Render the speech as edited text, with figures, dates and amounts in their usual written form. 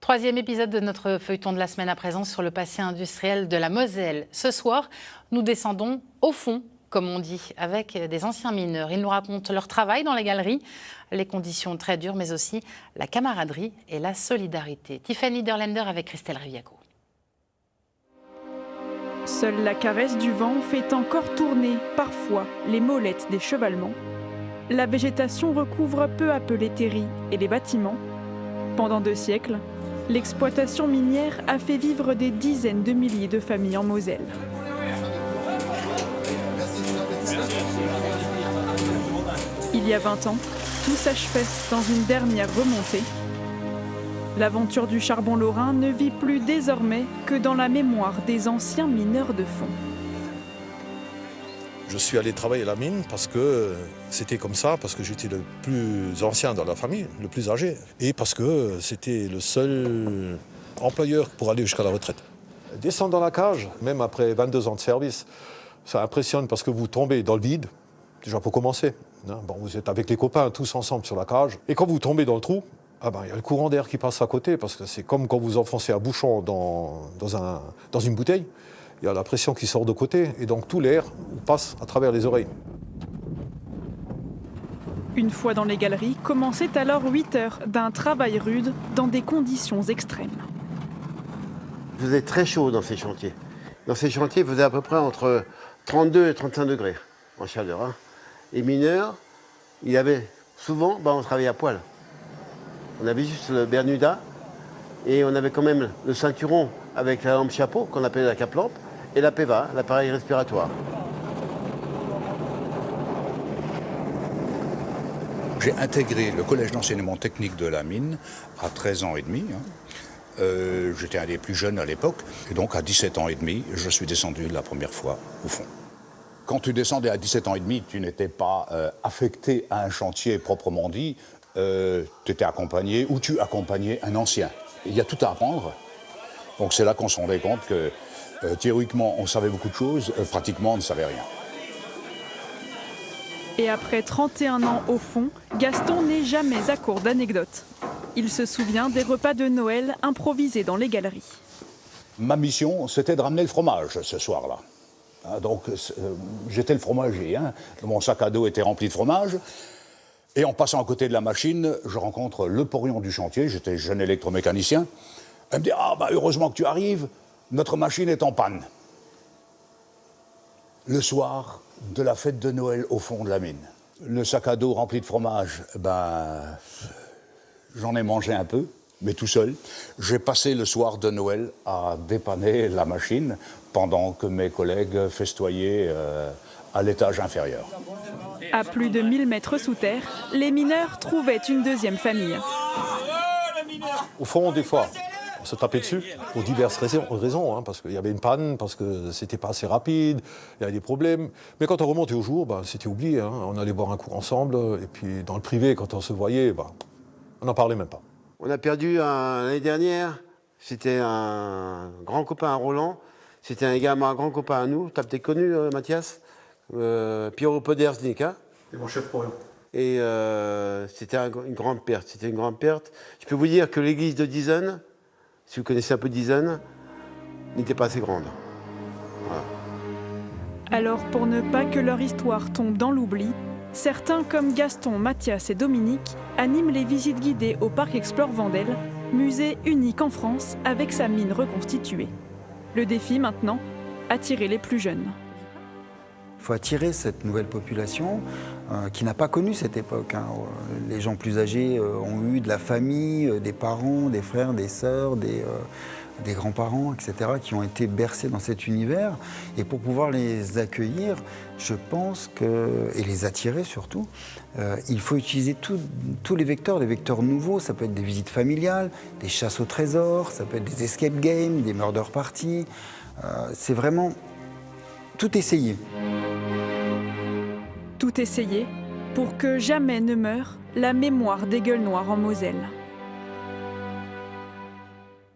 Troisième épisode de notre feuilleton de la semaine à présent sur le passé industriel de la Moselle. Ce soir, nous descendons au fond, comme on dit, avec des anciens mineurs. Ils nous racontent leur travail dans les galeries, les conditions très dures, mais aussi la camaraderie et la solidarité. Tiffany Niederländer avec Christelle Riviaco. Seule la caresse du vent fait encore tourner, parfois, les molettes des chevalements. La végétation recouvre peu à peu les terris et les bâtiments. Pendant 2 siècles, l'exploitation minière a fait vivre des dizaines de milliers de familles en Moselle. Il y a 20 ans, tout s'achevait dans une dernière remontée. L'aventure du charbon lorrain ne vit plus désormais que dans la mémoire des anciens mineurs de fond. Je suis allé travailler à la mine parce que c'était comme ça, parce que j'étais le plus ancien dans la famille, le plus âgé, et parce que c'était le seul employeur pour aller jusqu'à la retraite. Descendre dans la cage, même après 22 ans de service, ça impressionne parce que vous tombez dans le vide, déjà pour commencer. Bon, vous êtes avec les copains tous ensemble sur la cage, et quand vous tombez dans le trou, il y a le courant d'air qui passe à côté, parce que c'est comme quand vous enfoncez un bouchon dans une bouteille. Il y a la pression qui sort de côté, et donc tout l'air passe à travers les oreilles. Une fois dans les galeries, commençaient alors 8 heures d'un travail rude dans des conditions extrêmes. Il faisait très chaud dans ces chantiers. Dans ces chantiers, il faisait à peu près entre 32 et 35 degrés en chaleur. Les mineurs, il y avait souvent, on travaillait à poil. On avait juste le Bermuda et on avait quand même le ceinturon avec la lampe chapeau qu'on appelait la cape-lampe et la PEVA, l'appareil respiratoire. J'ai intégré le collège d'enseignement technique de la mine à 13 ans et demi. J'étais un des plus jeunes à l'époque et donc à 17 ans et demi, je suis descendu la première fois au fond. Quand tu descendais à 17 ans et demi, tu n'étais pas affecté à un chantier proprement dit. Tu étais accompagné ou tu accompagnais un ancien. Il y a tout à apprendre. Donc c'est là qu'on se rendait compte que théoriquement on savait beaucoup de choses, pratiquement on ne savait rien. Et après 31 ans au fond, Gaston n'est jamais à court d'anecdotes. Il se souvient des repas de Noël improvisés dans les galeries. Ma mission, c'était de ramener le fromage ce soir-là. Donc j'étais le fromager. Mon sac à dos était rempli de fromage. Et en passant à côté de la machine, je rencontre le porion du chantier, j'étais jeune électromécanicien. Elle me dit « Ah, heureusement que tu arrives, notre machine est en panne. » Le soir de la fête de Noël au fond de la mine, le sac à dos rempli de fromage, j'en ai mangé un peu, mais tout seul. J'ai passé le soir de Noël à dépanner la machine pendant que mes collègues festoyaient à l'étage inférieur. À plus de 1000 mètres sous terre, les mineurs trouvaient une deuxième famille. Au fond, des fois, on se tapait dessus pour diverses raisons, parce qu'il y avait une panne, parce que c'était pas assez rapide, il y avait des problèmes. Mais quand on remontait au jour, c'était oublié. On allait boire un coup ensemble, et puis dans le privé, quand on se voyait, on n'en parlait même pas. On a perdu l'année dernière, c'était un grand copain à Roland, c'était également un grand copain à nous. Tu as peut-être connu Mathias, Pierrot Podersnik. C'est mon chef porion. Et c'était une grande perte. Je peux vous dire que l'église de Dizen, si vous connaissez un peu Dizen, n'était pas assez grande. Voilà. Alors, pour ne pas que leur histoire tombe dans l'oubli, certains comme Gaston, Mathias et Dominique animent les visites guidées au Parc Explore Vendel, musée unique en France avec sa mine reconstituée. Le défi maintenant, attirer les plus jeunes. Il faut attirer cette nouvelle population qui n'a pas connu cette époque. Les gens plus âgés ont eu de la famille, des parents, des frères, des sœurs, des grands-parents, etc., qui ont été bercés dans cet univers. Et pour pouvoir les accueillir, je pense et les attirer surtout, il faut utiliser tous les vecteurs nouveaux. Ça peut être des visites familiales, des chasses au trésor, ça peut être des escape games, des murder parties. C'est vraiment tout essayer. Tout essayer pour que jamais ne meure la mémoire des gueules noires en Moselle.